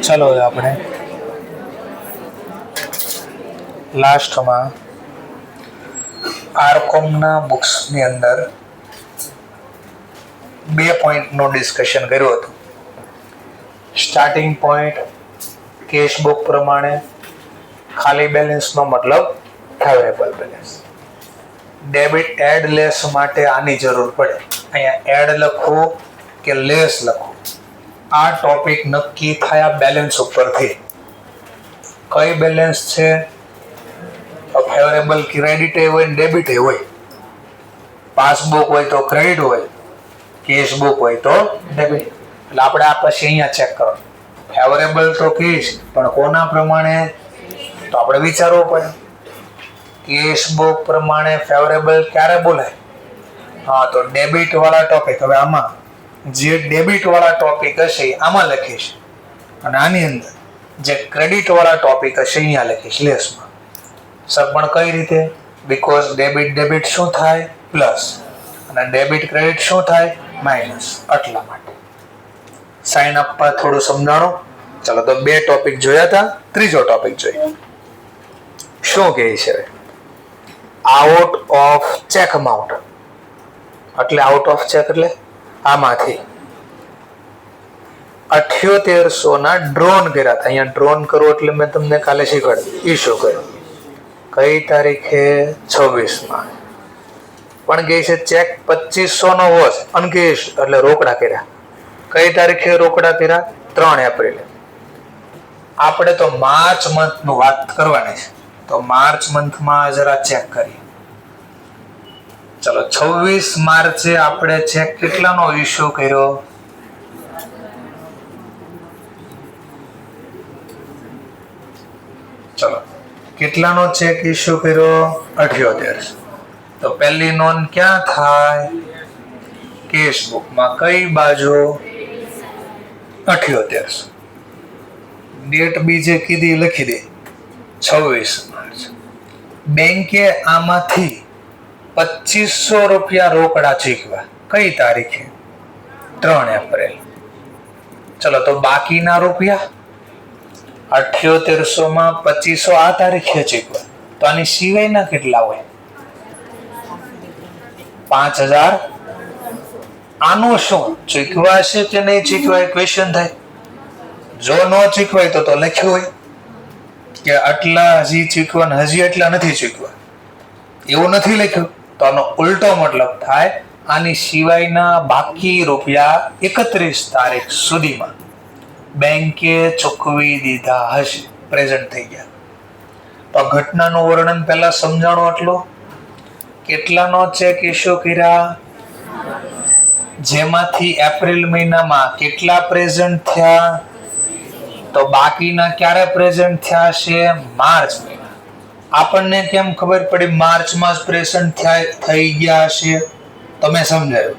ચાલો હવે આપણે લાસ્ટમાં આરકોમના બુક્સની અંદર 2 પોઈન્ટનું ડિસ્કશન કર્યું હતું. સ્ટાર્ટિંગ પોઈન્ટ કેશ બુક પ્રમાણે ખાલી બેલેન્સનો મતલબ favourable balance. Debit add less માટે આની જરૂર પડે. અહીંયા એડ લખવું કે લેસ લખવું આ ટોપિક નક્કી થયા બેલેન્સ ઉપરથી. કઈ બેલેન્સ છે? ફેવરેબલ ક્રેડિટ હોય ને ડેબિટ હોય. પાસબુક હોય તો ક્રેડિટ હોય, કેશ બુક હોય તો ડેબિટ. એટલે આપણે આ પછી અહીંયા ચેક કરો. ફેવરેબલ તો કેશ, પણ કોના પ્રમાણે? તો આપણે વિચારવું પડે. કેશ બુક પ્રમાણે ફેવરેબલ ક્યારે બોલાય? હા, તો ડેબિટ વાળા ટોપિક. હવે આમાં જે ડેબિટ વાળા ટોપિક હશે આમાં લખીશ, અને આની અંદર જે ક્રેડિટ વાળા ટોપિક હશે અહીંયા લખીશ લેસમાં. સર પણ કઈ રીતે? બીકોઝ ડેબિટ શું થાય? પ્લસ, અને ડેબિટ ક્રેડિટ શું થાય? માઇનસ. એટલા માટે સાઇન આપવા થોડું સમજાણો. ચલો, તો 2 ટોપિક જોયા હતા. ત્રીજો ટોપિક જોઈએ. શું કહે છે? Out of check amount. એટલે આઉટ ઓફ ચેક એટલે આમાંથી 7800 ના ડ્રોન કર્યા હતા. અહીંયા ડ્રોન કરો એટલે મેં તમને કાલે શીખવાડ્યું. ઇશ્યુ કર્યો કઈ તારીખે? 26 પણ કહે છે ચેક 2500 નો વોચ અનકેશ એટલે રોકડા કર્યા. કઈ તારીખે રોકડા કર્યા? 3 એપ્રિલે. આપણે તો માર્ચ મંથનું વાત કરવાની છે, તો માર્ચ મંથમાં જરા ચેક કરીએ. ચલો, 26 માર્ચે આપણે ચેક કેટલાનો ઇશ્યુ કર્યો? ચલો, કેટલાનો ચેક ઇશ્યુ કર્યો? 7800. તો પહેલી નોંધ ક્યાં થાય? કેશ બુકમાં. કઈ બાજુ? 7800. ડેટ બીજે કીધી લખી દે 26 માર્ચ. બેંકે આમાંથી 2500 રૂપિયા રોકડા ચૂકવ્યા. કઈ તારીખે? 3 એપ્રિલ. ચલો, તો બાકીના રૂપિયા 7800 માં 2500 આ તારીખે ચૂકવ્યા. તો આની સિવાયના કેટલા હોય? 5000. આનું શું ચૂકવા છે કે નહીં ચૂકવાય? ક્વેશ્ચન થાય. જો ન ચૂકવાય તો લખ્યું હોય કે આટલા હજી ચૂકવા, હજી એટલા નથી ચૂકવા, એવું નથી લખ્યું. તો આનો ઉલટો મતલબ થાય આની સિવાયના બાકી રૂપિયા 31 તારીખ સુધીમાં બેંકે ચૂકવી દીધા હશે, પ્રેઝન્ટ થઈ ગયા. તો ઘટનાનું વર્ણન પહેલા સમજાણો. એટલું કેટલાનો ચેક ઇશ્યુ કર્યા? જેમાંથી એપ્રિલ મહિનામાં કેટલા પ્રેઝન્ટ થયા? તો બાકીના ક્યારે પ્રેઝન્ટ થયા છે? માર્ચ મહિના. આપણને કેમ ખબર પડી માર્ચમાં જ પ્રેઝન્ટ થઈ ગયા હશે? તમે સમજાયું.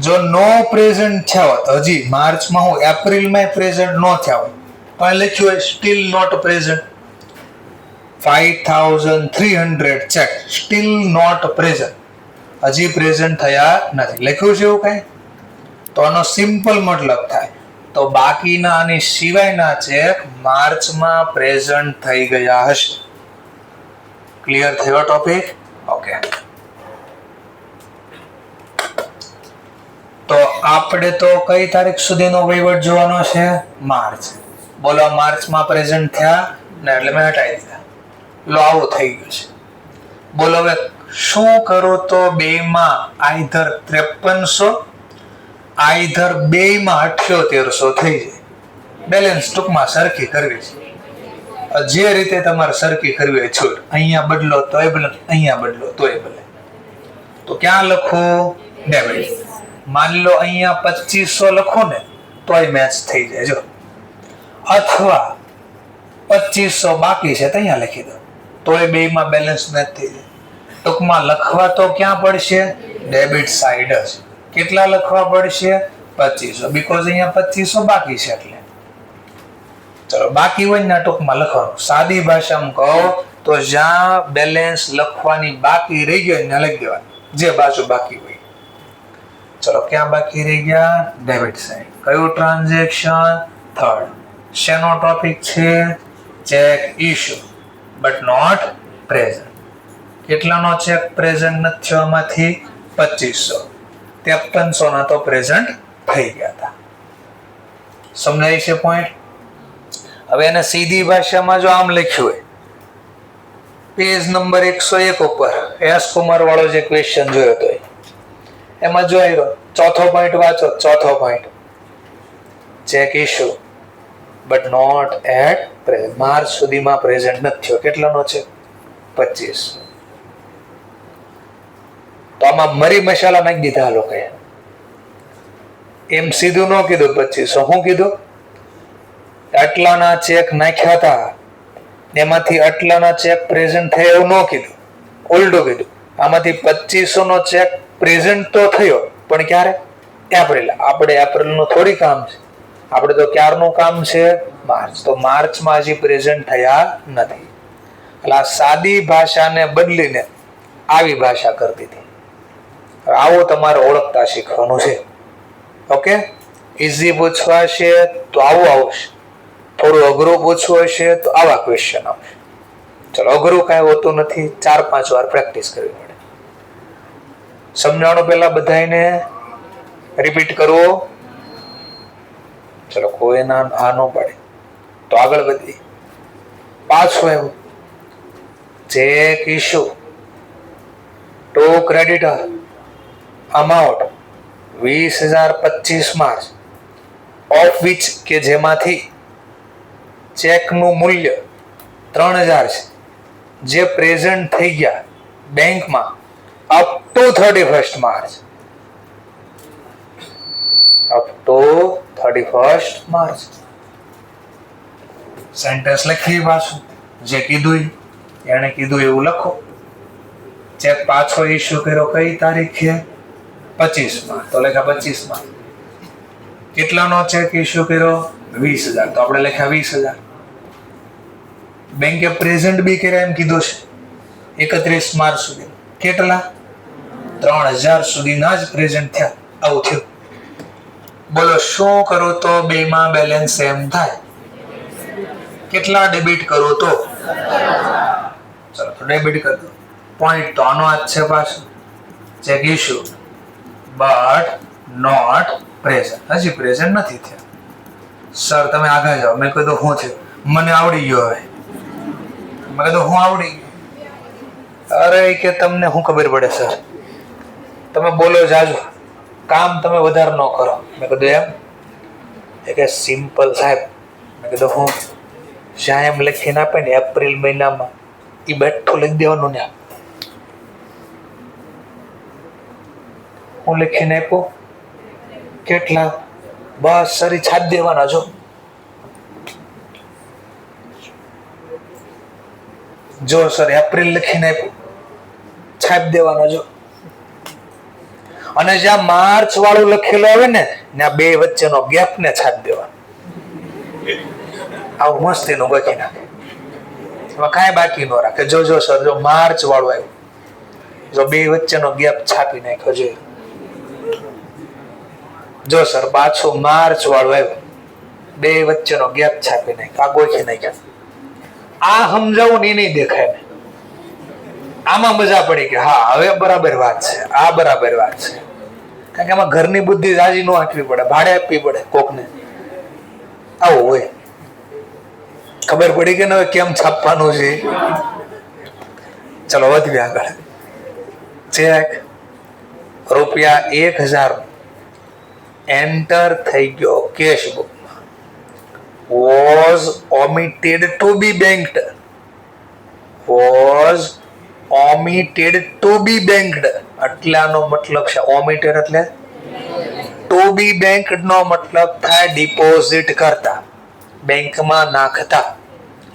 જો નો પ્રેઝન્ટ થયા હોત, હજી માર્ચમાં હું એપ્રિલમાં પ્રેઝન્ટ ન થયા હોય, પણ લખ્યું હોય still not present. 5300 cheque still not present, હજી પ્રેઝન્ટ થયા નથી, લખ્યું છે એવું કઈ? તો આનો સિમ્પલ મતલબ થાય તો બાકીના અને સિવાયના ચેક માર્ચમાં પ્રેઝન્ટ થઈ ગયા હશે. ક્લિયર થયો ટોપિક? ઓકે. તો આપણે તો કઈ તારીખ સુધીનો વહીવટ જોવાનો છે? માર્ચ. બોલો, માર્ચમાં પ્રેઝન્ટ થયા ને એટલે મેં હટાવી દીધા. લો, આવું થઈ ગયું છે. બોલો, હવે શું કરું તો બેમાં આઈધર 5300 આઈધર બેમાં 7800 થઈ જાય. બેલેન્સ ટૂંકમાં સરખી કરવી છે. જે રીતે તમારે સરખી કરવી હોય છૂટ. અહીંયા બદલો તોય ભલે, અહીંયા બદલો તોય ભલે. તો ક્યાં લખો? ડેબિટ. માની લો અહીંયા 2500 લખો ને તોય મેચ થઈ જાય. જો, અથવા 2500 બાકી છે તો અહીંયા લખી દો, તોય બેમાં બેલેન્સ મેચ થઈ જાય. ટૂંકમાં લખવા તો ક્યાં પડશે? ડેબિટ સાઈડ જ. કેટલા લખવા પડશે? 2500. બીકોઝ અહીંયા 2500 બાકી છે એટલે. ચલો, બાકી હોય ને ટૂંકમાં લખવાનું. સાદી ભાષામાં કહો તો જ્યાં બેલેન્સ લખવાની બાકી રહી ગયો ને લખી દેવાનું, જે બાજુ બાકી હોય. ચલો, ક્યાં બાકી રહી ગયા? Debit side. કયું ટ્રાન્ઝેક્શન? થર્ડ. શેનો ટોપિક છે? Check issue but not present. કેટલાનો ચેક પ્રેઝન્ટ નથી થયો? આમાંથી 2500. 5300 ના તો પ્રેઝન્ટ થઈ ગયા હતા. સમજાય છે પોઈન્ટ? હવે એને સીધી ભાષામાં જો આમ લખ્યું હોય, પેજ નંબર 101 ઉપર એસ કુમાર વાળો જે ક્વેશ્ચન જોયો હતો એમાં જોઈ રહ્યો, ચોથો પોઈન્ટ વાંચો. ચોથો point, cheque issue but not at present. March સુધીમાં પ્રેઝન્ટ નથી થયો. કેટલાનો છે? 2500. તો આમાં મરી મસાલા નાખી દીધા આ લોકોએ. એમ સીધું ન કીધું 2500. શું કીધું? આટલાના ચેક નાખ્યા હતા, એમાંથી આટલાના ચેક પ્રેઝન્ટ થયા એવું ન કીધું, ઉલટું કીધું. આમાંથી 2500 નો ચેક પ્રેઝન્ટ તો થયો, પણ ક્યારે? એપ્રિલ. આપણે એપ્રિલ નું થોડી કામ છે, આપણે તો ક્યારનું કામ છે? માર્ચ. તો માર્ચમાં હજી પ્રેઝન્ટ થયા નથી. એટલે આ સાદી ભાષાને બદલીને આવી ભાષા કરતી હતી. આવું તમારે ઓળખતા શીખવાનું છે. ઓકે, ઈઝી પૂછવા છે તો આવું આવશે, થોડું અઘરું પૂછવું હશે તો આવા ક્વેશ્ચન આવશે. ચલો, અઘરું કાંઈ હોતું નથી, 4-5 વાર પ્રેક્ટિસ કરવી પડે. સમજાણું પહેલા બધાને રિપીટ કરવો. ચલો, કોઈ ના આ ન પડે તો આગળ વધીએ. પાછું એવું, cheque issue to creditor amount 20,025 March of which, કે જેમાંથી ચેકનું મૂલ્ય 3000 છે, જે પ્રેઝન્ટ થઈ ગયા બેંકમાં up to 31 March. Up to 31 March. Sentence લખી પાછું, જે કીધું એને કીધું એવું લખો. ચેક પાછો ઇશ્યુ કર્યો કઈ તારીખે? 25 તો લખ્યા 25. કેટલાનો ચેક ઇશ્યુ કર્યો? 20,000. તો આપણે લખ્યા 20,000. બેંકે પ્રેઝન્ટ બી કર્યા એમ કીધું છે 31 માર્ચ સુધી. કેટલા? 3000 સુધીના જ પ્રેઝન્ટ થયા. આવું થયું. બોલો, શું કરું તો બેમાં બેલેન્સ સેમ થાય? કેટલા ડેબિટ કરું તો? ચલો, તો ડેબિટ કરી દો. પોઈન્ટ તો આનો જ છે પાછો, cheque issue but not present. હજી પ્રેઝન્ટ નથી થયા. સર તમે આગળ જાઓ. મેં કીધું શું થયું? મને આવડી ગયો. હવે મેં કીધું હું આવડી ગયો. અરે કે તમને શું ખબર પડે સર, તમે બોલો જાજુ, કામ તમે વધારે ન કરો. મેં કીધું એમ? એ કે સિમ્પલ સાહેબ. મેં કીધું હું? જ્યાં એમ લખીને આપે ને એપ્રિલ મહિનામાં, એ બેઠું લખી દેવાનું ને. હું લખીને આપ્યો કેટલા? બસ સરી છાપ દેવાના. જો સર એપ્રિલ લખીને આપ્યું, છાપ દેવાનો. જો, અને જ્યાં માર્ચ વાળું લખેલું આવે ને, ત્યાં બે વચ્ચેનો ગેપ ને છાપ દેવાનો. આવું મસ્ત એનું લખી નાખે, એમાં કાંઈ બાકી ન રાખે. જો સર, જો માર્ચ વાળું આવ્યું, જો બે વચ્ચેનો ગેપ છાપી નાખ્યો. જો સર પાછું માર્ચ વાળું આવ્યું, બે વચ્ચેનો ગેપ છાપી નાખ્યો, આ ગોખી નાખ્યો. આ સમજાવું ને નહીં દેખાય ને. આમાં મજા પડી કે હા હવે બરાબર વાત છે, આ બરાબર વાત છે. કારણ કે આમાં ઘરની બુદ્ધિ રાજી ન આપવી પડે, ભાડે આપવી પડે કોકને. આવું હોય. ખબર પડી કે હવે કેમ છાપવાનું છે. ચલો વધીએ આગળ. ચેક ₹1000 એન્ટર થઈ ગયો કેશ બુકમાં. was omitted to be banked. was omitted to be banked. આટલાનો મતલબ છે omitted એટલે to be banked નો મતલબ થાય ડિપોઝિટ કરતા, બેંકમાં નાખતા.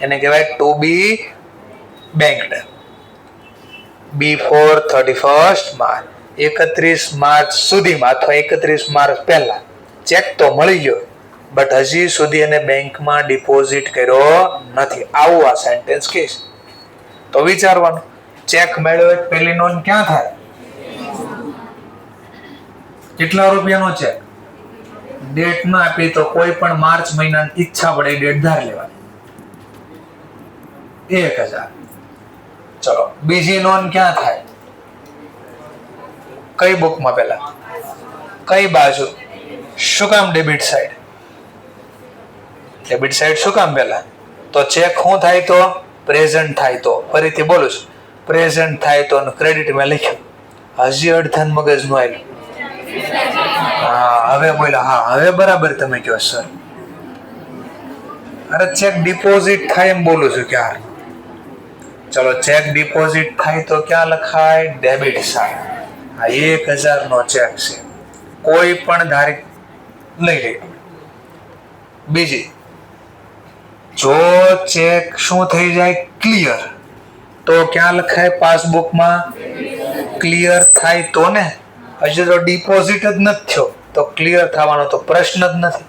એને કહેવાય to be banked. before 31st March, 31 March સુધીમાં અથવા 31 માર્ચ પહેલા ચેક તો મળી ગયો, બટ હજી સુધી એને બેંકમાં ડિપોઝિટ કર્યો નથી. આવું આ સેન્ટેન્સ કહે છે. તો વિચારવાનું, ચેક મેળવે પહેલી નોંધ ક્યાં થાય? કેટલા રૂપિયાનો ચેક? ડેટ ના આપી તો કોઈ પણ માર્ચ મહિનાની ઈચ્છા પડે ડેટ ધાર લેવાની. 1000. ચલો બીજી નોંધ ક્યાં થાય? કઈ બુકમાં? પેલા કઈ બાજુ? શું કામ ડેબિટ સાઈડ? ડેબિટ સાઈડ શું કામ? પેલા તો ચેક શું થાય તો પ્રેઝન્ટ થાય તો. ફરીથી બોલું છું, પ્રેઝન્ટ થાય તો ક્રેડિટ મેં લખ્યું. હજી અડધન મગજ નું આવ્યું. હા હવે બોલા. હા હવે બરાબર તમે કહો સર. અરે ચેક ડિપોઝિટ થાય એમ બોલું છું ક્યાં. ચલો ચેક ડિપોઝિટ થાય તો ક્યાં લખાય? Debit side. આ 1000 નો ચેક છે, કોઈ પણ તારીખ લઈ લે. બીજી, જો ચેક શું થઈ જાય? ક્લિયર. તો ક્યાં લખાય? પાસબુકમાં. ક્લિયર થાય તો ને. હજી તો ડિપોઝિટ જ નથી થયો તો ક્લિયર થવાનો તો પ્રશ્ન જ નથી.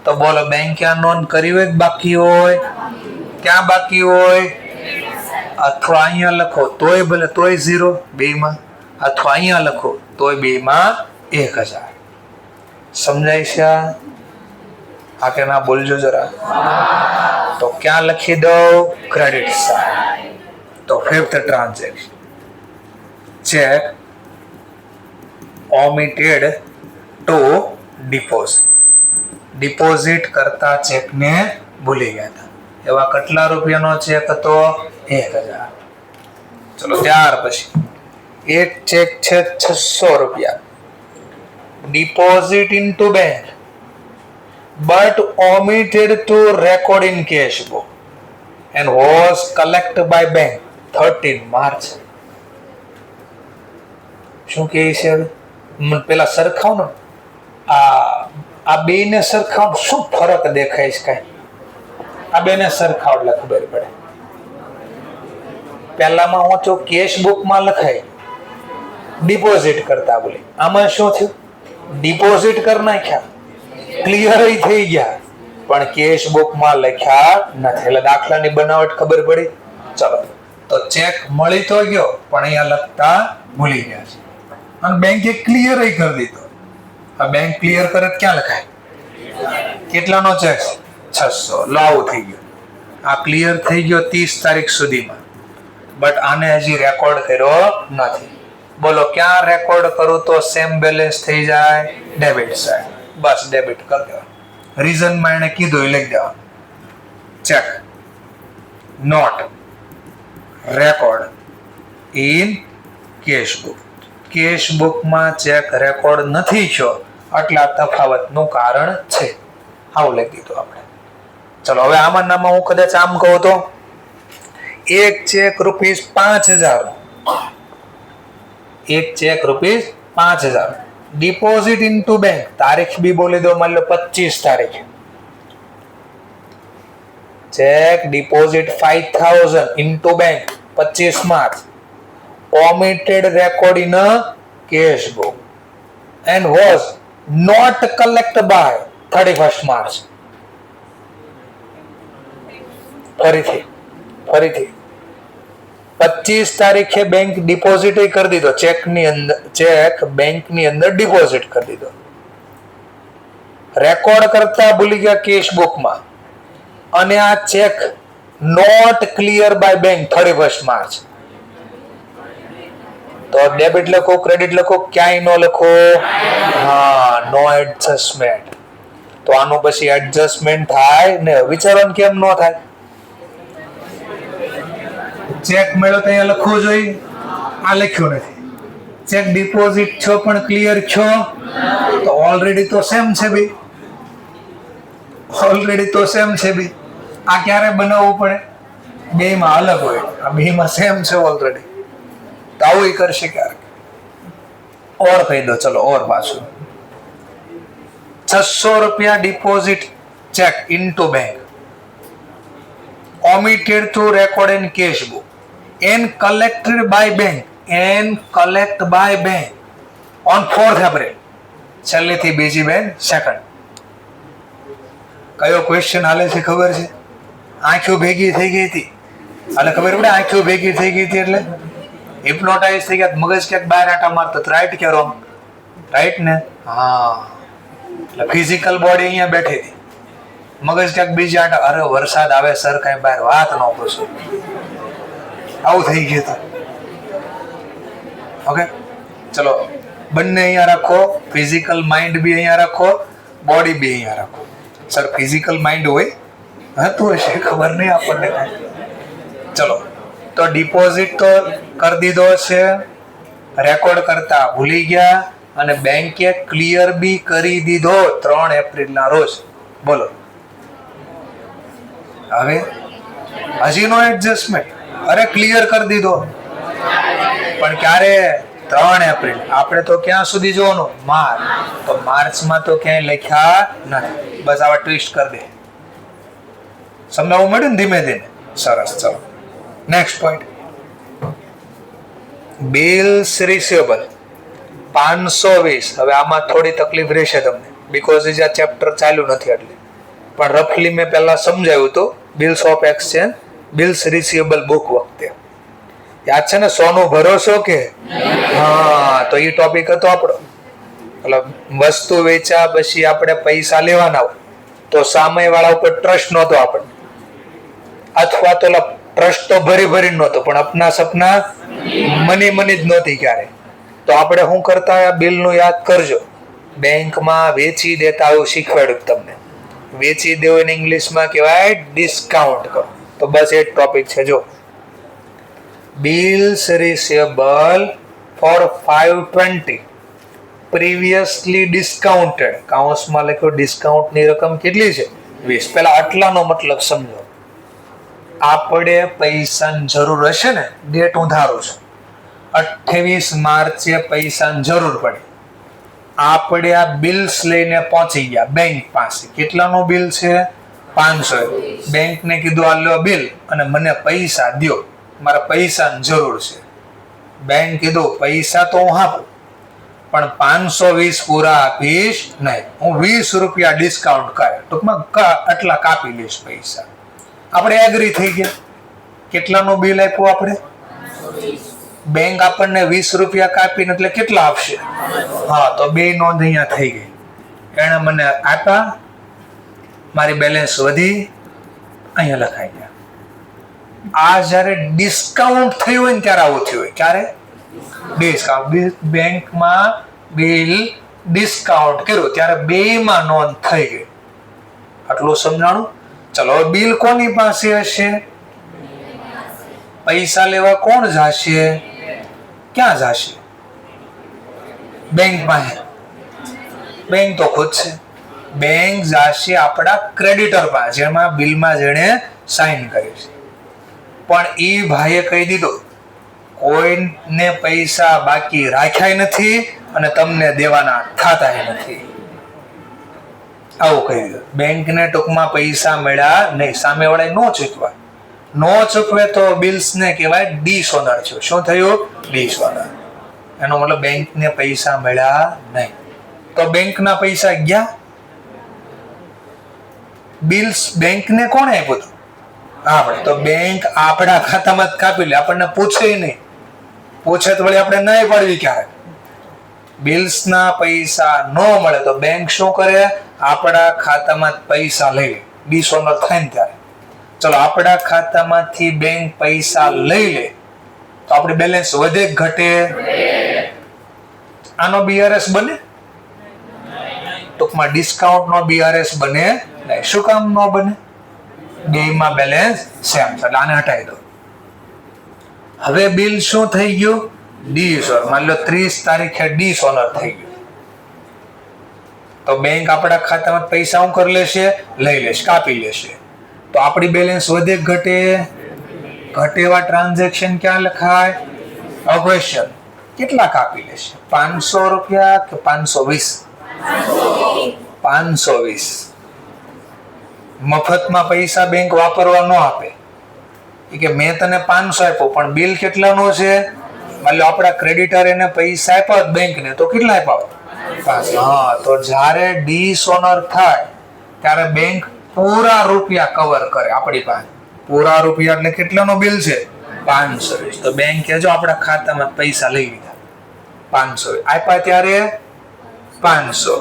તો બોલો બેંક ક્યાં નોંધ કરી હોય બાકી હોય? ક્યાં બાકી હોય? અથવા અહીંયા લખો તોય ભલે, તોય 0 બેમાં, અથવા અહીંયા લખો તોય બેમાં 1000. સમજાય છે? આ કે ના બોલજો જરા. તો ક્યાં લખી દઉં? Credit side. તો 5th transaction, check omitted to deposit. Deposit કરતા ચેકને ભૂલી ગયા હતા. એવા કેટલા રૂપિયાનો ચેક હતો? 1000. ચલો ત્યાર પછી એક ચેક છે 600 રૂપિયા. Deposit into bank but omitted to record in cash book and was collected by bank 13 March. શું કહે છે? પેલા સરખાવ ને, આ બે ને સરખાવ, શું ફરક દેખાય છે? કઈ આ બે ને સરખાવ એટલે ખબર પડે. પહેલામાં હું તો કેશ બુકમાં લખાય ડિપોઝિટ કરતા બોલી. આમાં શું થયું? ડિપોઝિટ કરી નાખ્યા, ક્લિયર થઈ ગયા, પણ કેશ બુકમાં લખ્યા નથી. એટલે દાખલાની બનાવટ ખબર પડી. ચલો તો ચેક મળી તો ગયો પણ અહીંયા લખતા ભૂલી ગયા છે. અને બેંકે ક્લિયર કરી દીધો. આ બેંક ક્લિયર કરે ક્યાં લખાય? કેટલાનો ચેક? 600. લાવું થઈ ગયો. આ ક્લિયર થઈ ગયો 30 તારીખ સુધીમાં, બટ આને હજી રેકોર્ડ કર્યો નથી. બોલો ક્યાં રેકોર્ડ કરું તો સેમ બેલેન્સ થઈ જાય? Debit side. બસ ડેબિટ કરી દેવાનું. રીઝનમાં એને કીધું એ લખી દેવાનું. Cheque not record in cash book. Cash બુકમાં ચેક રેકોર્ડ નથી થયો આટલા તફાવતનું કારણ છે. આવું લખી દીધું આપણે. ચલો હવે આમાં નામાં હું કદાચ આમ કહું તો એક ચેક ₹5000. એક ચેક ₹5000 ડિપોઝિટ ઇનટુ બેંક. તારીખ બી બોલી દો, માની લો 25 તારીખ. Check deposit 5000 into bank 25 March. omitted record in a cash book and was not collected by 31st March. ફરીથી 25 તારીખે બેંક ડિપોઝિટ કરી દીધો. ચેકની અંદર, ચેક બેંકની અંદર ડિપોઝિટ કરી દીધો. રેકોર્ડ કરતા ભૂલી ગયા કેશ બુકમાં, અને આ cheque not clear by bank 31st March. તો ડેબિટ લખો, ક્રેડિટ લખો, ક્યાંય નો લખો. હા, નો એડજસ્ટમેન્ટ. તો આનું પછી એડજસ્ટમેન્ટ થાય ને. વિચારવાનું કેમ નો થાય? ચેક મળ્યો તો અહીંયા લખવું જોઈએ, આ લખ્યું નથી. ચેક ડિપોઝિટ છો પણ ક્લિયર છો તો ઓલરેડી તો સેમ છે ભાઈ. ઓલરેડી તો સેમ છે ભાઈ. આ ક્યારે બનાવવું પડે? બેમાં અલગ હોય, આ બેમાં સેમ છે ઓલરેડી. તો આવું કરશે ક્યારેક. ઓર કહી દો. ચલો ઓર પાછું 600 રૂપિયા deposit check into bank omitted to record in cash book and collected by bank on 4th April. છેલ્લેથી બીજી બેન સેકન્ડ. કયો ક્વેશ્ચન હાલે છે ખબર છે? આંખો ભેગી થઈ ગઈ હતી એટલે ખબર પડે. આંખો ભેગી થઈ ગઈ હતી એટલે હિપ્નોટાઇઝ થઈ ગયા, મગજ ક્યાંક બહાર આટા મારતો. રાઈટ કે રોંગ? રાઈટ ને? હા, એટલે ફિઝિકલ બોડી અહીંયા બેઠી હતી, મગજ ક્યાંક બીજા અરે વરસાદ આવે સર કઈ બહાર વાત ન પૂછો, આવું થઈ ગયું હતું. ઓકે ચલો, બંને અહીંયા રાખો, ફિઝિકલ માઇન્ડ બી અહીંયા રાખો, બોડી બી અહીંયા રાખો. સર ફિઝિકલ માઇન્ડ હોય હતું હશે, ખબર નહીં આપણને કાંઈ. ચલો તો ડિપોઝિટ તો કરી દીધો છે, રેકોર્ડ કરતા ભૂલી ગયા, અને બેંકે ક્લિયર બી કરી દીધો 3 એપ્રિલના રોજ. બોલો હવે હજી નો એડજસ્ટમેન્ટ, અરે ક્લિયર કરી દીધો, પણ ક્યારે? 3 એપ્રિલ. આપણે તો ક્યાં સુધી જોવાનું? માર્ચ. તો માર્ચમાં તો ક્યાંય લખ્યા નથી, બસ આવા ટ્વિસ્ટ કરી દે. સમજાવવું મળ્યું ને ધીમે ધીમે? સરસ. ચલો નેક્સ્ટ પોઈન્ટ, બિલ્સ રિસીવેબલ 520. હવે આમાં થોડી તકલીફ રહેશે તમને, બીકોઝ આ ચેપ્ટર ચાલુ નથી એટલે, પણ રફલી મેં પહેલા સમજાવ્યું હતું bills of exchange, bills receivable book વખતે. યાદ છે ને? સોનું ભરોસો કે? હા, તો એ ટોપિક હતો આપણો. એટલે વસ્તુ વેચા પછી આપણે પૈસા લેવાના હોય તો સામેવાળા ઉપર ટ્રસ્ટ નહોતો આપણને, અથવા તો ટ્રસ્ટ તો ભરી નહોતો, પણ અપના સપના મની જ નહોતી ક્યારે. તો આપણે શું કરતા? આ બિલનું યાદ કરજો, બેંકમાં વેચી દેતા એવું શીખવાડ્યું તમને. વેચી દેવું એને ઇંગ્લિશમાં કહેવાય ડિસ્કાઉન્ટ કરો. તો બસ એ જ ટોપિક છે. જો bills receivable for 520 previously discounted, કાઉન્સમાં લખ્યો ડિસ્કાઉન્ટની રકમ કેટલી છે? 20. પહેલા આટલાનો મતલબ સમજો. આપણે પૈસાની જરૂર હશે ને, ડેટ હું ધારું છું 28 માર્ચે પૈસાની જરૂર પડી, આપણે આ બિલ્સ લઈને પહોંચી ગયા બેંક પાસે. કેટલાનું બિલ છે? 500. બેંકને કીધું આ લો બિલ અને મને પૈસા દો, મારે પૈસાની જરૂર છે. બેંક કીધું પૈસા તો હું આપું, પણ 520 પૂરા આપીશ નહીં, હું 20 રૂપિયા ડિસ્કાઉન્ટ કરે, ટૂંકમાં આટલા કાપી લઈશ પૈસા. આપણે એગ્રી થઈ ગયા. કેટલાનું બિલ આપ્યું આપણે? બેંક આપણને 20 રૂપિયા કાપીને એટલે કેટલા આપશે? હા, તો બે નોંધ અહીંયા થઈ ગઈ. એને મને આપ્યા, મારી બેલેન્સ વધી, અહીંયા લખાઈ ગયા. આ જ્યારે ડિસ્કાઉન્ટ થયું હોય ને ત્યારે આવું થયું હોય. ક્યારે? ડિસ્કાઉન્ટ. બેંકમાં બિલ ડિસ્કાઉન્ટ કર્યું ત્યારે બેમાં નોંધ થઈ ગઈ. આટલું સમજાણું? ચલો, બિલ કોની પાસે હશે? પૈસા લેવા કોણ જશે? ક્યાં જશે? બેંકમાં. બેંક તો ખુદ છે. બેંક જશે આપણા ક્રેડિટર પાસે, જેમાં બિલમાં જેણે સાઇન કરી છે. પણ એ ભાઈએ કહી દીધું કોઈને પૈસા બાકી રાખ્યા નથી અને તમને દેવાના થતા નથી, આવું કહી દીધું. બેંકને ટૂંકમાં પૈસા મળ્યા નહીં, સામેવાળાએ નો ચૂકવા. નો ચૂકવે તો બિલ્સને કહેવાય ડિસઓનર થયું. શું થયું? ડિસઓનર. એનો મતલબ બેંકને પૈસા મળ્યા નહીં. તો બેંકના પૈસા ગયા. બિલ્સ બેંકને કોણે આપ્યું હતું? આપણે. તો બેંક આપણા ખાતામાં જ કાપી લે, આપણને પૂછે નહીં. પૂછે તો વળી આપણે નહીં પડવી ક્યારેક. બિલ્સના પૈસા ન મળે તો બેંક શું કરે? આપણા ખાતામાં પૈસા લઈ લે, ડિસઓનર થાય ને ત્યારે. ચલો, આપણા ખાતામાંથી બેંક પૈસા લઈ લે તો આપણે બેલેન્સ વધે ઘટે? આનો બીઆરએસ બને? ટૂંકમાં ડિસ્કાઉન્ટ નો બીઆરએસ બને નહીં. શું કામ ન બને? બેમાં બેલેન્સ સેમ છે, એટલે આને હટાવી દો. હવે બિલ શું થઈ ગયું? ડિસઓનર. માની લો 30 તારીખે ડિસઓનર થઈ ગયું, તો બેંક આપણા ખાતામાં પૈસા શું કરી લેશે? લઈ લેશે, કાપી લેશે. તો આપણી બેલેન્સ વધે ઘટે? ઘટે. એવા ટ્રાન્ઝેક્શન ક્યાં લખાય? ક્વેશ્ચન. કેટલા કાપી લેશે? 500 રૂપિયા કે 520? 520. મફતમાં પૈસા બેંક વાપરવા ન આપે. કે મેં તને 500 આપ્યો પણ બિલ કેટલાનું છે? માની લો આપણા ક્રેડિટર એને પૈસા આપ્યા બેંકને, તો કેટલા આપ્યા? 500. હા, તો જ્યારે ડિસઓનર થાય ત્યારે બેંક પૂરા રૂપિયા કવર કરે આપણી પાસે. પૂરા રૂપિયા એટલે કેટલાનો બિલ છે? 520. તો બેંક કહેજો આપણા ખાતામાં પૈસા લઈ લીધા 500 આપ્યા ત્યારે 500.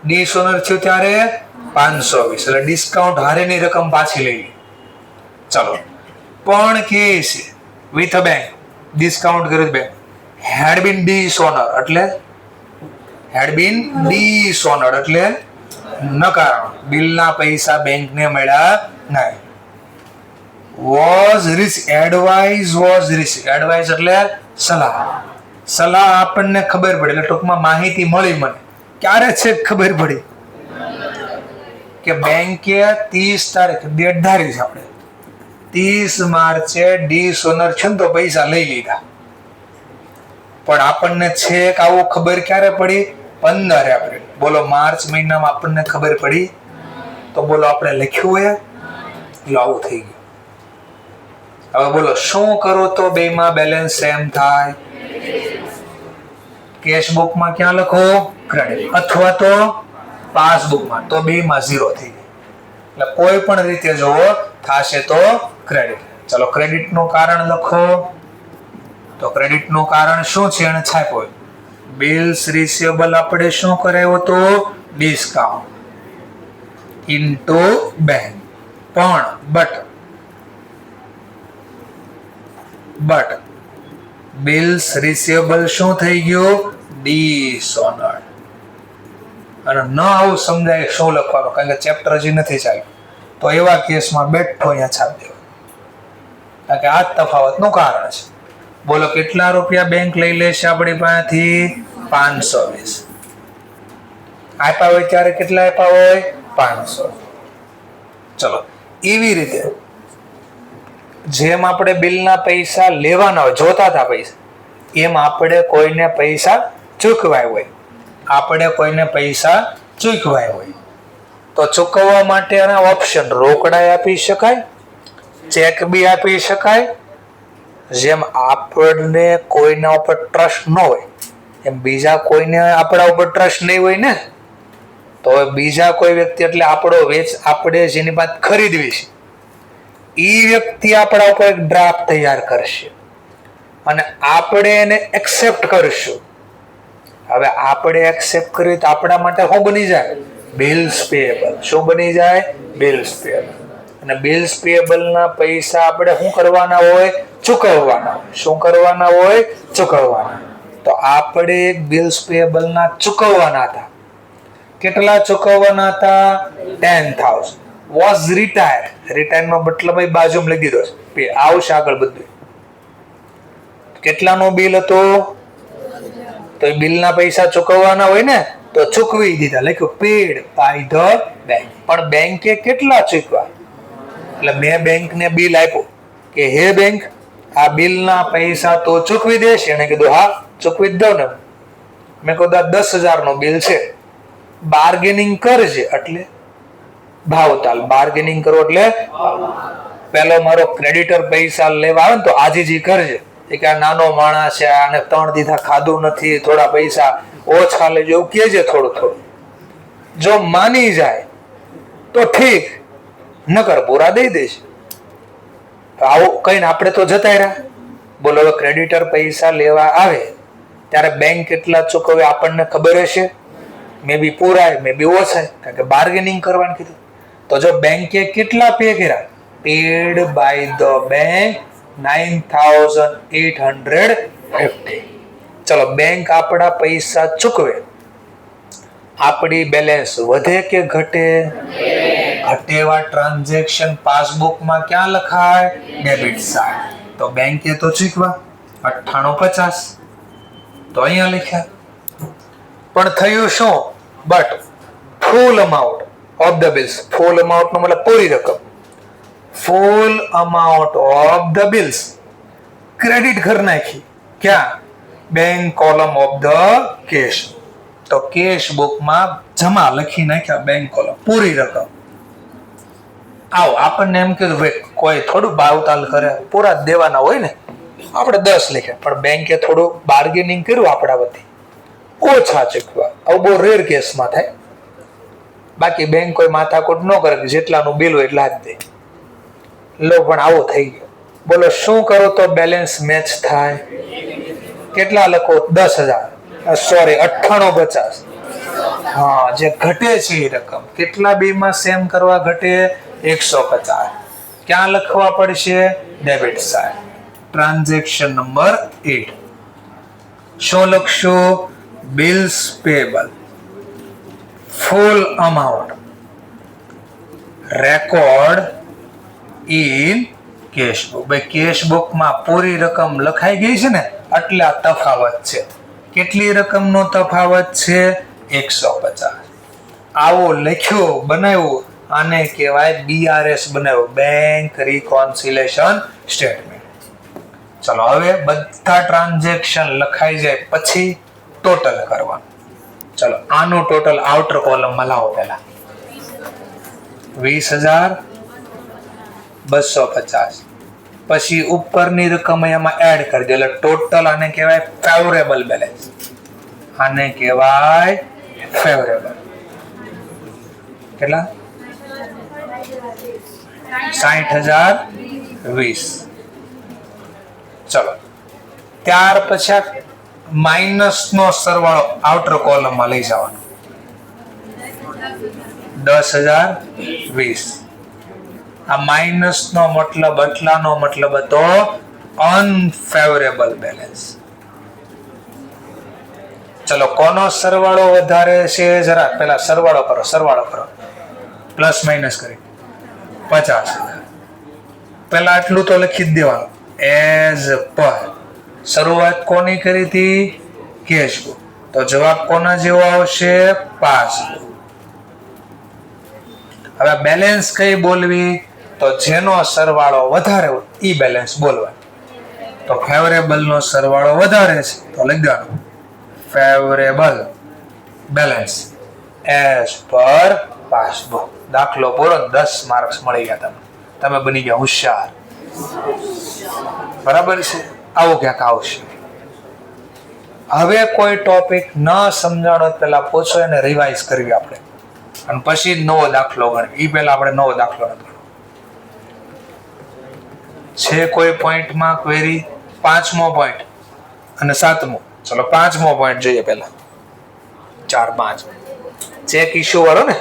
ડિસઓનર થયું ત્યારે 520, એટલે ડિસ્કાઉન્ટ હારેની રકમ પાછી લઈ લી. ચલો, પણ કે છે વિથ અ બેંક, ડિસ્કાઉન્ટ કર્યું બેંક, હેડ બીન ડિસઓનર એટલે નકારાત્મક, બિલના પૈસા બેંકને મળ્યા નહીં. એડવાઇઝ એટલે સલાહ આપણને ખબર પડી, એટલે ટૂંકમાં માહિતી મળી. મને ક્યારે છે ખબર પડી કે બેંકે 30 તારીખ ડેટ ધારી છે આપણે, 30 માર્ચે ડિસઓનર છે તો પૈસા લઈ લીધા. પણ આપણને છેક આવું ખબર ક્યારે પડી? 15 એપ્રિલ. બોલો, માર્ચ મહિનામાં આપણને ખબર પડી તો બોલો આપણે લખ્યું હોય એટલે આવું થઈ ગયું. હવે બોલો, શું કરો તો બેમાં બેલેન્સ સેમ થાય? કેશબુકમાં ક્યાં લખો? ક્રેડિટ, અથવા તો પાસબુકમાં, તો બેમાં 0 થઈ ગઈ. એટલે કોઈ પણ રીતે જો થાશે તો ક્રેડિટ. ચલો, ક્રેડિટ નું કારણ લખો. તો ક્રેડિટ નું કારણ શું છે એને છાપ્યો. બિલ્સ રિસીવેબલ આપણે શું કરાવ્યો તો? Discount into bank. પણ બટ બિલ્સ રિસીવેબલ શું થઈ ગયું? ડિસઓનર. અને ન આવું સમજાય શું લખવાનું, કારણ કે ચેપ્ટર હજી નથી ચાલ્યું. તો એવા કેસમાં બેઠો અહીંયા છાપ દેવા, કારણ કે આ જ તફાવતનું કારણ છે. બોલો, કેટલા રૂપિયા બેંક લઈ લેશે આપણી પાસેથી? 520. આપ્યા હોય ત્યારે કેટલા આપ્યા હોય? 500. ચલો, એવી રીતે જેમ આપણે બિલના પૈસા લેવાના હોય, જોતા હતા પૈસા, એમ આપણે કોઈને પૈસા ચૂકવાય હોય, તો ચૂકવવા માટેના ઓપ્શન રોકડા આપી શકાય, ચેક બી આપી શકાય. જેમ આપણને કોઈના ઉપર ટ્રસ્ટ ન હોય એમ બીજા કોઈને આપણા ઉપર ટ્રસ્ટ નહીં હોય ને, તો બીજા કોઈ વ્યક્તિ એટલે આપણે જેની પાસે ખરીદવી છે એ વ્યક્તિ આપણા ઉપર એક ડ્રાફ્ટ તૈયાર કરશે અને આપણે એને એક્સેપ્ટ કરશું. હવે આપણે એક્સેપ્ટ કરીએ તો આપણા માટે શું બની જાય? Bills payable. શું બની જાય? Bills payable. અને બિલ્સ પેએબલ ના પૈસા આપણે શું કરવાના હોય? ચૂકવવાના. શું કરવાના હોય? ચૂકવવાના. તો આપણે બિલ્સ પેએબલ ના ચૂકવવાના હતા. કેટલા ચૂકવવાના હતા? 10,000. વોઝ રિટાયર નો મતલબ અહીં બાજુમાં લખી દીધો છે, આવશે આગળ બધું. કેટલાનો બિલ હતો? તો એ બિલના પૈસા ચૂકવવાના હોય ને, તો ચૂકવી દીધા, લખ્યું પેડ બાય ધ બેંક. પણ બેંકે કેટલા ચૂકવા? એટલે મેં બેંકને બિલ આપ્યું કે હે બેંક, આ બિલના પૈસા તો ચૂકવી દેશે? એને કીધું હા, ચૂકવી જ દો ને. મેં કીધું 10,000 નો બિલ છે, બાર્ગેનિંગ કરજે. એટલે ભાવતાલ બાર્ગેનિંગ કરો એટલે પેલો મારો ક્રેડિટર પૈસા લેવા આવે ને તો આજીજી કરજે કે આ નાનો માણસ છે, આને 3 દીધા ખાધું નથી, થોડા પૈસા ઓછા લેજો, એવું કહેજે થોડું. જો માની જાય તો ઠીક, નકર પૂરા દઈ દેશે. આવું કહીને આપણે તો જતા રહ્યા. બોલો, હવે ક્રેડિટર પૈસા લેવા આવે ત્યારે બેંક કેટલા ચૂકવે આપણને ખબર હશે? મે બી પૂરા, મે બી ઓછા, કારણ કે બાર્ગેનિંગ કરવાનું કીધું. તો જો બેંકે કેટલા પે કર્યા? Paid by the bank 9,850. ચલો, બેંક આપણા પૈસા ચૂકવે, આપણી બેલેન્સ વધે કે ઘટે? ઘટેવા ટ્રાન્ઝેક્શન પાસબુકમાં ક્યાં લખાય? Debit side. તો બેંકે તો ચૂકવા 9850, તો અહીંયા લખ્યા. પણ થયું શું? But full amount of the bills, full amount નો મતલબ પૂરી રકમ, full amount of the bills credit કરી નાખી. ક્યાં? Bank column of the cash. તો કેશ બુકમાં જમા લખી નાખ્યા, બેંક કોલમ, પૂરી રકમ. આવો આપણને એમ કીધું ભાઈ કોઈ થોડું ભાવતાલ કરે, પૂરા દેવાના હોય ને, આપણે 10 લખ્યા, પણ બેંકે થોડું બાર્ગેનિંગ કર્યું આપણા વતી, ઓછા ચૂકવા. આવું બહુ રેર કેસમાં થાય. બાકી બેંક કોઈ માથાકૂટ ન કરે, જેટલાનું બિલ હોય એટલા જ દે. લો, પણ આવો થઈ ગયો. બોલો, શું કરો તો બેલેન્સ મેચ થાય? કેટલા લખો? 10,000, સોરી 9850. હા, જે ઘટે છે એ રકમ કેટલા બી માં સેમ કરવા ઘટે 150. ક્યાં લખવા પડશે? Debit side. Transaction number 8. શું લખશું? Bills payable full amount record in cash book. ભાઈ કેશ બુકમાં પૂરી રકમ લખાઈ ગઈ છે ને, એટલે આ તફાવત છે. કેટલી રકમનો તફાવત છે? 150. આવો લખ્યો બનાવ્યો આને કહેવાય BRS બનાવ્યો, બેંક રિકોન્સિલેશન સ્ટેટમેન્ટ. ચલો હવે બધા ટ્રાન્ઝેક્શન લખાઈ જાય પછી ટોટલ કરવાનું. ચલો આનું ટોટલ આઉટર કોલમમાં લાવો. પહેલા 20,250, પછી ઉપરની રકમ એમાં એડ કરી દે એટલે ટોટલ આને કહેવાય ફેવરેબલ બેલેન્સ. આને કહેવાય ફેવરેબલ. કેટલા? 60,020. ચલો ત્યાર પછી માઇનસ નો સરવાળો આઉટર કોલમમાં લઈ જવાનો. 10,020. આ માઇનસ નો મતલબ એટલાનો મતલબ હતો અનફેવરેબલ બેલેન્સ. ચલો કોનો સરવાળો વધારે છે? જરા પેલા સરવાળો કરો પ્લસ માઇનસ કરી 50,000. પેલા આટલું તો લખી જ દેવાનું એઝ પર. શરૂઆત કોની કરી હતી? Cash book. તો જવાબ કોના જેવો આવશે? પાસબુક. હવે બેલેન્સ કઈ બોલવી? તો જેનો સરવાળો વધારે હોય ઈ બેલેન્સ બોલવા. તો ફેવરેબલ નો સરવાળો વધારે છે તો લખી દેવાનું favourable balance as per passbook. દાખલો પૂરો. 10 માર્ક્સ મળી ગયા. તમે બની ગયા હોશિયાર. બરાબર છે? આવું ક્યાંક આવશે. હવે કોઈ ટોપિક ન સમજાણો પેલા પૂછો એને રિવાઇઝ કરવી આપણે, અને પછી નવો દાખલો ગણવી. એ પહેલા આપણે નવો દાખલો નથી છે. કોઈ પોઈન્ટમાં ક્વેરી? 5મો પોઈન્ટ અને 7મો. ચલો 5મો પોઈન્ટ જોઈએ પહેલા. 4, 5 ચેક ઇશ્યુ વાળો ને.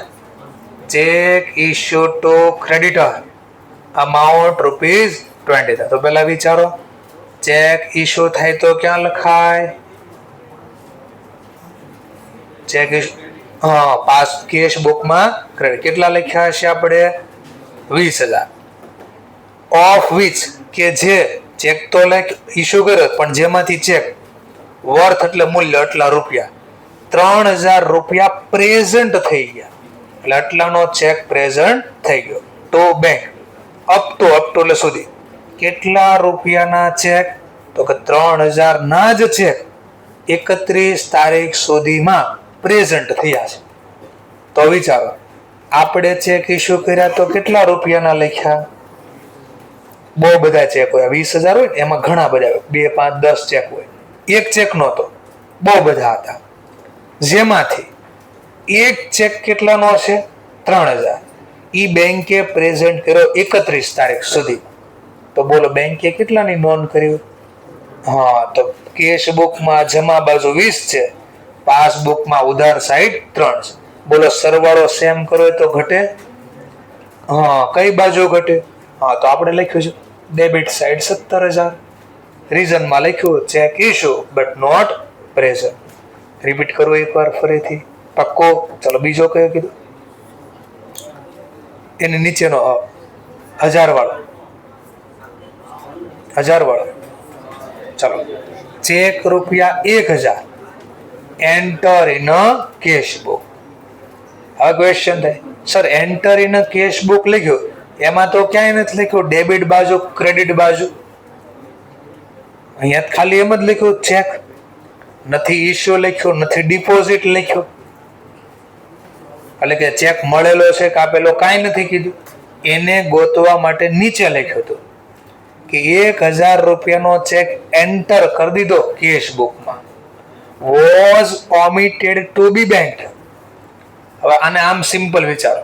Cheque issue to creditor amount ₹20. તો પહેલા વિચારો ચેક ઇશ્યુ થાય તો ક્યાં લખાય? ચેક પાસ કેશ બુકમાં ક્રેડિટ. કેટલા લખ્યા હશે આપણે? 20,000. ઓફ વિચ કે જે ચેક તો ઇશ્યુ કર્યો પણ જેમાંથી ચેક વર્થ એટલે મૂલ્ય એટલા રૂપિયા, 3,000 રૂપિયા પ્રેઝન્ટ થઈ ગયા. એટલે આટલાનો ચેક પ્રેઝન્ટ થઈ ગયો. તો બેંક અપ ટુ એટલે સુધી કેટલા રૂપિયાના ચેક? તો કે 3,000 ના જ ચેક 31 તારીખ સુધીમાં પ્રેઝન્ટ થયા છે. તો વિચારો આપણે ચેક ઇશ્યુ કર્યા તો કેટલા રૂપિયાના લખ્યા? બહુ બધા ચેક હોય. 20,000 હોય ને એમાં ઘણા બધા હોય, 2, 5, 10 ચેક હોય. એક ચેક નહોતો, બહુ બધા હતા. જેમાંથી એક ચેક કેટલાનો છે? 3,000. ઈ બેંકે પ્રેઝન્ટ કર્યો 31 તારીખ સુધી. તો બોલો બેંકે કેટલાની નોંધ કરી? હા, તો કેશ બુકમાં જમા બાજુ 20 છે, પાસબુકમાં ઉધાર સાઈડ 3 છે. બોલો સરવાળો સેમ કરો તો ઘટે? હા, કઈ બાજુ ઘટે? હા, તો આપણે લખ્યું છે ડેબિટ સાઈડ 17,000. રીઝનમાં લખ્યું cheque issue but not present. Repeat કરવું એકવાર ફરીથી પક્કો. ચલો બીજો કયો કીધું? એની નીચેનો 1000 વાળો. ચલો check ₹1,000 enter in cash book. હવે ક્વેશ્ચન થાય sir enter in cash book લખ્યું એમાં તો ક્યાંય નથી લખ્યું ડેબિટ બાજુ ક્રેડિટ બાજુ. અહીંયા ખાલી એમ જ લખ્યું ચેક. નથી ઇશ્યુ લખ્યું, નથી ડિપોઝિટ લખ્યું. એટલે કે ચેક મળેલો છે કે આપેલો કાંઈ નથી કીધું. એને ગોતવા માટે નીચે લખ્યું હતું કે 1,000 રૂપિયાનો ચેક એન્ટર કરી દીધો કેશ બુકમાં, વોઝ ઓમિટેડ ટુ બી બેંક. હવે આને આમ સિમ્પલ વિચારો,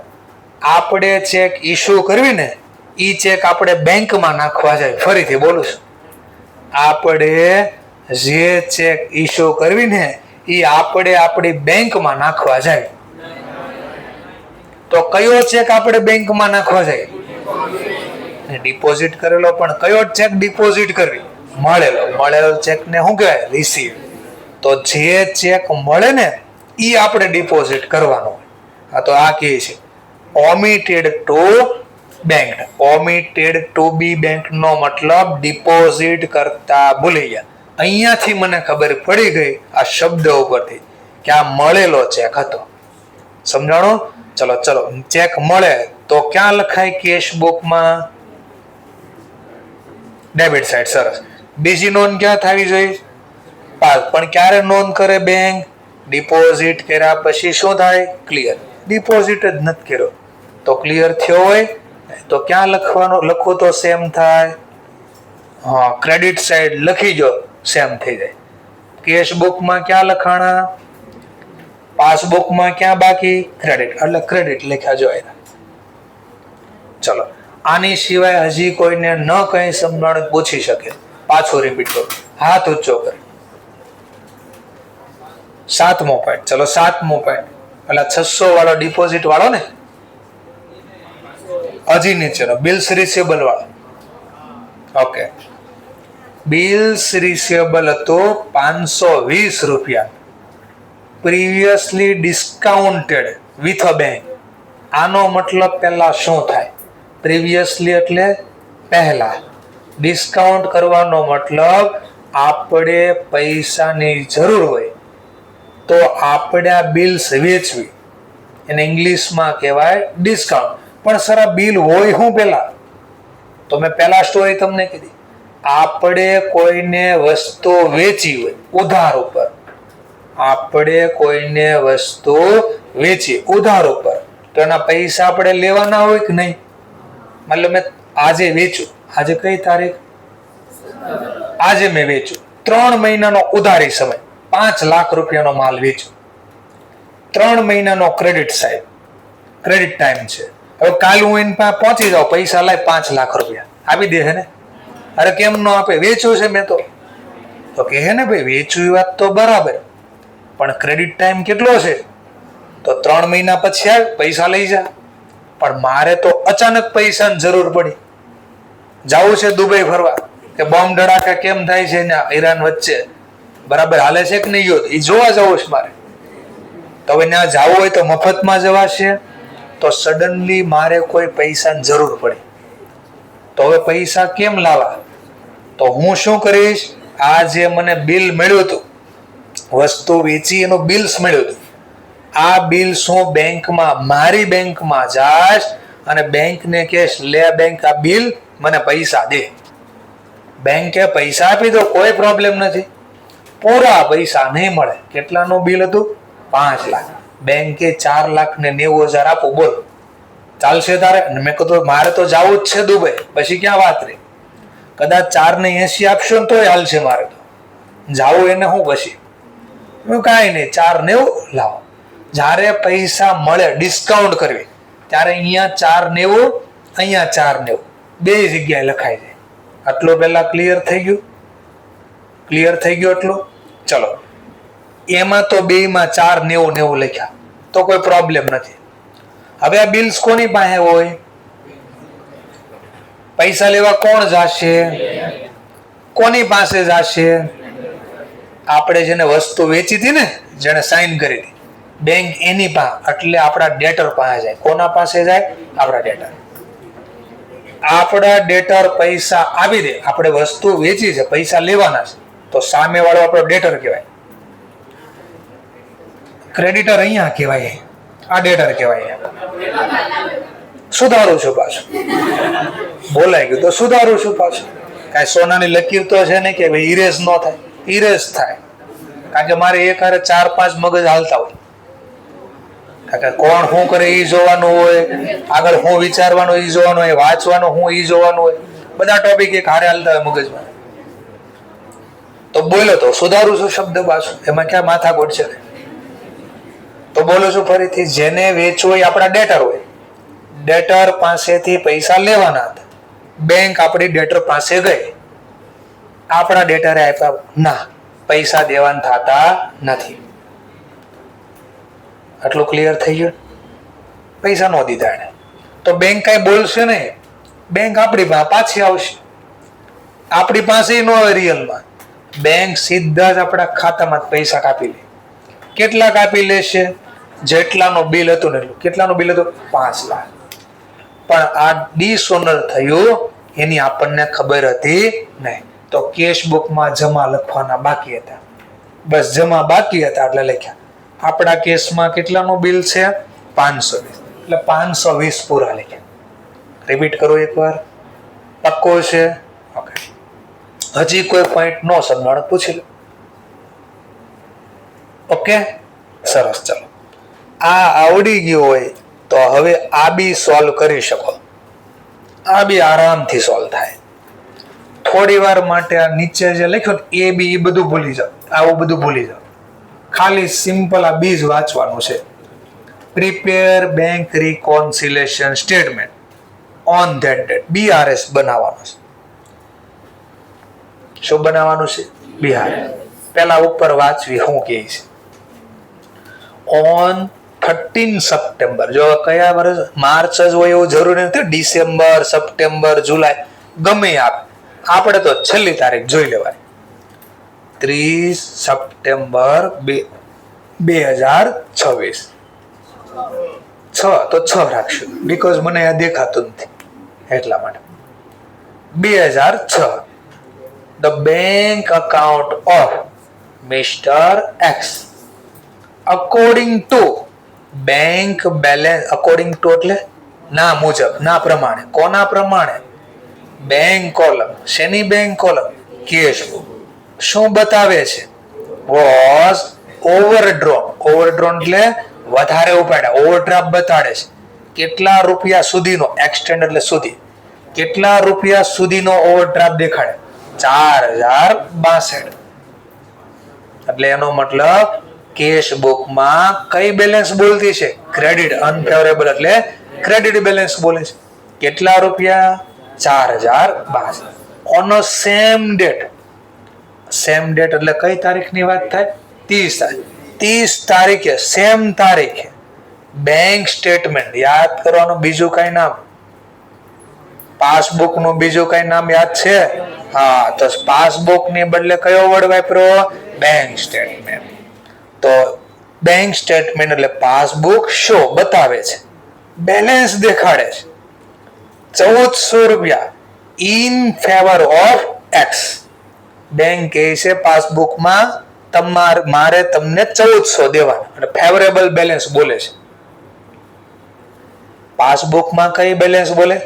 આપણે ચેક ઇશ્યુ કરવી ને ઈ ચેક આપણે બેંકમાં નાખવા જાય. ફરીથી બોલું છું, આપણે જે ચેક ઇશ્યુ કરવી ને એ આપણે આપણી બેંકમાં નાખવા જાય. તો કયો ચેક આપણે બેંકમાં નાખવા જાય? ડિપોઝિટ કરેલો. પણ કયો ચેક ડિપોઝિટ કરવી? મળેલો ચેકને શું કહેવાય? રિસીવ. તો જે ચેક મળે ને એ આપણે ડિપોઝિટ કરવાનો. હા, તો આ કહે છે omitted to bank. Omitted to be bank નો મતલબ ડિપોઝિટ કરતા ભૂલી ગયા. અહીંયાથી મને ખબર પડી ગઈ આ શબ્દ ઉપરથી કે આ મળેલો ચેક હતો. સમજાણો? ચલો ચેક મળે તો ક્યાં લખાય? કેશ બુકમાં, ડેબિટ સાઈડ. સરસ. બીજી નોંધ ક્યાં થવી જોઈએ? પાસ. પણ ક્યારે નોંધ કરે બેંક? ડિપોઝિટ કર્યા પછી શું થાય? ક્લિયર. ડિપોઝિટ જ નથી કર્યો તો ક્લિયર થયો હોય તો ક્યાં લખવાનું? લખવું તો સેમ થાય. હા, ક્રેડિટ સાઈડ લખી જો, સેમ થઈ જાય. કેશ બુકમાં ક્યાં લખાણા? પાસબુકમાં ક્યાં બાકી? ક્રેડિટ. એટલે ક્રેડિટ લખ્યા જો. ચલો, આની સિવાય હજી કોઈને ન કઈ સમજણ પૂછી શકે? પાછું રિપીટ કરો. હાથ ઊંચો કરે. 7મો પોઈન્ટ. ચલો 7મો પોઈન્ટ. એટલે 600 વાળો ડિપોઝિટ વાળો ને, હજી નીચેનો બિલ્સ રિસીવેબલ વાળો. ઓકે, બિલ્સ રિસીવેબલ હતો 520 રૂપિયા. Previously discounted with a bank. આનો મતલબ પહેલા શું થાય? પ્રીવિયસલી એટલે પહેલા. ડિસ્કાઉન્ટ કરવાનો મતલબ આપણે પૈસાની જરૂર હોય તો આપણે આ બિલ્સ વેચવી. એને ઇંગ્લિશમાં કહેવાય ડિસ્કાઉન્ટ. પણ સર આ બિલ હોય શું પહેલા? તો મેં પહેલા સ્ટોરી તમને કીધી. આપણે કોઈને વસ્તુ વેચી હોય ઉધાર ઉપર. આપણે કોઈને વસ્તુ વેચી ઉધાર ઉપર તો એના પૈસા આપણે લેવાના હોય કે નહીં? મતલબ મેં આજે વેચ્યું. આજે કઈ તારીખ? આજે મેં વેચ્યું. 3 મહિનાનો ઉધારી સમય, 5 લાખ રૂપિયાનો માલ વેચ્યો. 3 મહિનાનો ક્રેડિટ સાહેબ, ક્રેડિટ ટાઈમ છે. હવે કાલ હું એની પાસે પહોંચી જાઉં, પૈસા લાય 5 લાખ રૂપિયા આપી દે છે ને? અરે કેમ નો આપે? વેચ્યું છે મેં તો કહે ને ભાઈ વેચ્યું, વાત તો બરાબર, પણ ક્રેડિટ ટાઈમ કેટલો છે? તો 3 મહિના પછી પૈસા લઈ જા. પણ મારે તો અચાનક પૈસાની જરૂર પડી. જવું છે દુબઈ ફરવા, કે બોમ્બ ધડાકા કેમ થાય છે ને ઈરાન વચ્ચે, બરાબર હાલે છે કે નહીં યુદ્ધ, એ જોવા જવું છે મારે. તો હવે ત્યાં જવું હોય તો મફતમાં જવાશે? તો સડનલી મારે કોઈ પૈસાની જરૂર પડી તો હવે પૈસા કેમ લાવવા? તો હું શું કરીશ? આ જે મને બિલ મળ્યું હતું, વસ્તુ વેચી એનું બિલ્સ મળ્યું હતું, આ બિલ્સ હું બેંકમાં, મારી બેંકમાં જાશ અને બેંકને કહેશ, લે બેંક આ બિલ મને પૈસા દે. બેંકે પૈસા આપી દો, કોઈ પ્રોબ્લેમ નથી. પૂરા પૈસા નહીં મળે. કેટલાનું બિલ હતું? 5 લાખ. બેંકે 4,90,000 આપો. બોલ, ચાલશે તારે? મેં કીધું મારે તો જવું જ છે દુબઈ, પછી ક્યાં વાત રહી? કદાચ 4,80 આપશો ને તોય હાલશે, મારે તો જાવું એને હું પછી. કાંઈ નહીં, 4,90 લાવો. જ્યારે પૈસા મળે ડિસ્કાઉન્ટ કરવી ત્યારે અહીંયા 4,90, અહીંયા 4,90 બે જગ્યાએ લખાઈ જાય. આટલું પહેલા ક્લિયર થઈ ગયું? ક્લિયર થઈ ગયું આટલું? ચલો, એમાં તો બેમાં 4,90 લખ્યા તો કોઈ પ્રોબ્લેમ નથી. હવે આ બિલ્સ કોની પાસે હોય? પૈસા લેવા કોણ જશે? કોની પાસે જશે? આપણે જેને વસ્તુ વેચી હતી ને, જેને સાઈન કરી હતી, બેંક એની પાસે. એટલે આપણા ડેટર પાસે જાય. કોના પાસે જાય? આપણા ડેટર. આપણા ડેટર પૈસા આપી દે. આપણે વસ્તુ વેચી છે, પૈસા લેવાના છે, તો સામે વાળો આપણો ડેટર કહેવાય. ક્રેડિટર અહીંયા કહેવાય, આ ડેટર કહેવાય. સુધારું છું પાછું, બોલાઈ ગયું તો સુધારું છું પાછું. કાંઈ સોનાની લકીર તો છે ને કે ભાઈ ઇરેઝ ન થાય? ઇરેઝ થાય, કારણ કે મારે એક હારે 4-5 મગજ હાલતા હોય. કારણ કે કોણ શું કરે એ જોવાનું હોય, આગળ શું વિચારવાનું એ જોવાનું હોય, વાંચવાનું શું એ જોવાનું હોય, બધા ટોપિક એક હારે હાલતા હોય મગજમાં. તો બોલો તો સુધારું છું શબ્દ પાછું, એમાં ક્યાં માથાકૂટ છે? તો બોલું છું ફરીથી, જેને વેચવું હોય આપણા ડેટર હોય, ડેટર પાસેથી પૈસા લેવાના હતા, બેંક આપણી ડેટર પાસે ગઈ, આપણા ડેટરે આપ્યા ના, પૈસા દેવાના થતા નથી. આટલું ક્લિયર થઈ ગયું. પૈસા ન દીધા એને તો બેંક કઈ બોલશે નહીં. બેંક આપણી પાસે પાછી આવશે. આપણી પાસે ન આવે રિયલમાં. બેંક સીધા જ આપણા ખાતામાં પૈસા કાપી લે. કેટલા કાપી લેશે? જેટલાનું બિલ હતું ને એટલું. કેટલાનું બિલ હતું? 5 લાખ. પણ આ ડિસઓનર થયું એની આપણને ખબર હતી નહીં. તો કેશ બુકમાં જમા લખવાના બાકી હતા. બસ જમા બાકી હતા એટલે લખ્યા. આપણા કેસમાં કેટલાનું બિલ છે? 520. એટલે 520 પૂરા લખ્યા. રિપીટ કરો એકવાર. પક્કો છે? ઓકે. હજી કોઈ પોઈન્ટ નો સમજાણ પૂછી લો. ઓકે સરસ. ચલો આ આવડી ગયું હોય તો હવે આ બી સોલ્વ કરી શકો. આ બી આરામથી સોલ્વ થાય. થોડી વાર માટે આ નીચે જે લખ્યું એ બી એ બધું ભૂલી જાઓ. આવું બધું ભૂલી જાઓ. ખાલી સિમ્પલ આ બીજ વાંચવાનું છે. Prepare bank reconciliation statement on that date. BRS બનાવવાનું છે. શું બનાવવાનું છે? BRS. પેલા ઉપર વાંચવી શું કહે છે? On 13 September. જો કયા વર્ષ? માર્ચ જ હોય એવું જરૂરી નથી. ડિસેમ્બર, સપ્ટેમ્બર, જુલાઈ ગમે આપણે તો છેલ્લી તારીખ જોઈ લેવાય. 30 સપ્ટેમ્બર 2026. 6 તો 6 રાખશું બીકોઝ મને આ દેખાતું નથી એટલા માટે. 2006. The bank account of Mr. X according to bank balance. according to એટલે ના મુજબ, ના પ્રમાણે. કોના પ્રમાણે? Bank column. શેની બેંક કોલમ? Cash book. શું બતાવે છે? વોઝ ઓવરડ્રોન. ઓવરડ્રોન એટલે વધારે ઉપાડ્યા. ઓવરડ્રાફ્ટ બતાડે છે. કેટલા રૂપિયા સુધીનો? એક્સટેન્ડ એટલે સુધી. કેટલા રૂપિયા સુધીનો ઓવરડ્રાફ્ટ દેખાડે? 4062. એટલે એનો મતલબ કેશ બુકમાં કઈ બેલેન્સ બોલતી છે? ક્રેડિટ. અનફેવરેબલ એટલે ક્રેડિટ બેલેન્સ બોલે છે. કેટલા રૂપિયા? 4062. On same date. Same date એટલે કઈ તારીખની વાત થાય? 30 તારીખ. 30 તારીખે સેમ તારીખે બેંક સ્ટેટમેન્ટ. યાદ કરવાનું બીજું કઈ નામ? પાસબુક નું બીજું કઈ નામ યાદ છે? હા, તો પાસબુક ની બદલે કયો વર્ડ વાપરો? Bank statement. તો બેંક સ્ટેટમેન્ટ એટલે પાસબુક શો બતાવે છે, બેલેન્સ દેખાડે છે. 1400 રૂપિયા in favour of X. Bank કહે છે પાસબુકમાં મારે તમને 1400 દેવાના અને ફેવરેબલ બેલેન્સ બોલે છે. પાસબુકમાં કઈ બેલેન્સ બોલે?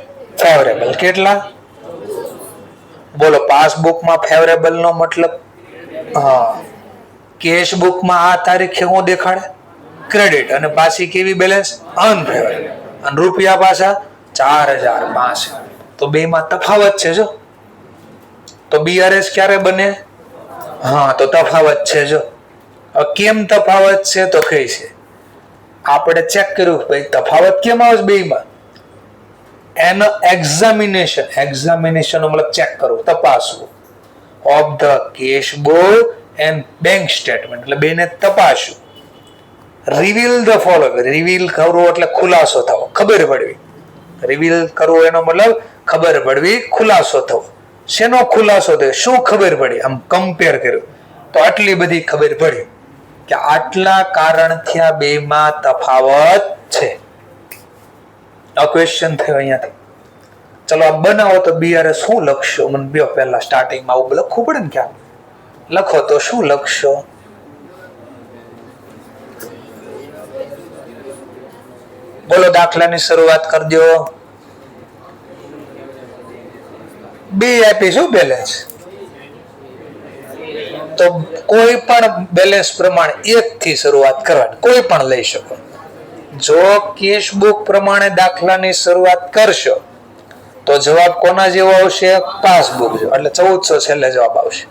ફેવરેબલ. કેટલા? બોલો. પાસબુકમાં ફેવરેબલ નો મતલબ? હા. કેશ બુકમાં આ તારીખે શું દેખાડે? ક્રેડિટ. અને પાછી કેવી બેલેન્સ? અનફેવરેબલ. અને રૂપિયા પાછા 4062. તો બે માં તફાવત છે. જો તો BRS ક્યારે બને? હા, તો તફાવત છે. જો કેમ તફાવત છે તો કઈ છે આપણે ચેક કર્યું ભાઈ તફાવત કેમ આવે બે માં? એનો એક્ઝામિનેશન. એક્ઝામિનેશન નો મતલબ ચેક કરવું, તપાસવું. Of the cache book and bank statement એટલે બેને તપાસવું. Reveal the following. રિવીલ કરવું એટલે ખુલાસો થવો, ખબર પડવી. રિવીલ કરવું એનો મતલબ ખબર પડવી, ખુલાસો થવો. શેનો ખુલાસો થયો? શું ખબર પડી? આમ કમ્પેર કર્યું તો આટલી બધી ખબર પડી કે આટલા કારણથી આ બે માં તફાવત છે. આ ક્વેશ્ચન થયો અહીંયાથી. ચલો આ બનાવો તો BRS શું લખશો? મને બે પહેલા સ્ટાર્ટિંગમાં આવું લખવું પડે ને. ક્યાં લખો તો શું લખશો? બોલો. દાખલાની શરૂઆત કરી દો. બે આપીશું બેલેન્સ. તો કોઈ પણ બેલેન્સ પ્રમાણે 1 થી શરૂઆત કરવાની. કોઈ પણ લઈ શકો. જો કેશ બુક પ્રમાણે દાખલાની શરૂઆત કરશો તો જવાબ કોના જેવો આવશે? પાસબુક જેવો. એટલે 1400 છેલ્લે જવાબ આવશે.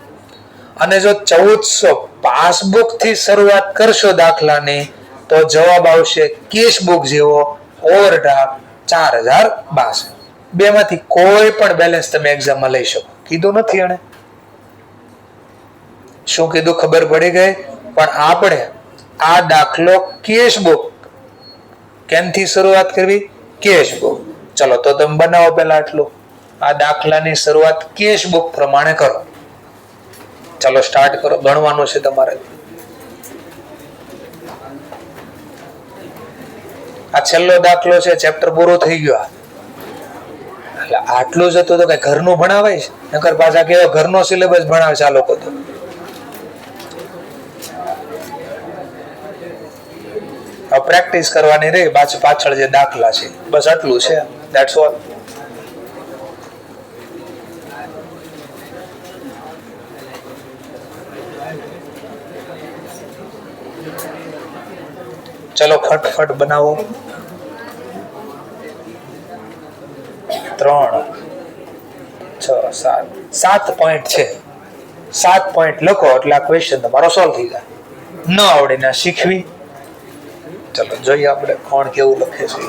અને જો 1400 પાસબુક થી શરૂઆત કરશો દાખલાની તો જવાબ આવશે કેશ બુક જેવો, ઓવરડ્રાફ્ટ 4062. બે માંથી કોઈ પણ બેલેન્સ તમે એક્ઝામમાં લઈ શકો. કીધું નથી એને? શું કીધું ખબર પડી ગઈ? પણ આપણે આ દાખલો કેશ બુક કેનથી શરૂઆત કરવી? Cash book. ચલો તો તમે બનાવો પેલા આટલું. આ દાખલાની શરૂઆત કેશ બુક પ્રમાણે કરો. ચલો સ્ટાર્ટ કરો, ગણવાનું છે તમારે. આ છેલ્લો દાખલો છે, ચેપ્ટર પૂરો થઈ ગયો. એટલે આટલું જ હતું તો કઈ ઘરનું ભણાવાય છે? નકર પાછા કેવો ઘરનો સિલેબસ ભણાવે છે આ લોકો તો. પ્રેક્ટિસ કરવાની રહી, પાછળ જે દાખલા છે બસ આટલું છે. That's all. ચલો ફટફટ બનાવો. 3, 6, 7 પોઈન્ટ છે. 7 પોઈન્ટ લખો એટલે આ ક્વેશ્ચન તમારો સોલ્વ થઈ જાય. ન આવડે ને શીખવી. ચલો જોઈએ આપણે કોણ કેવું લખે છે.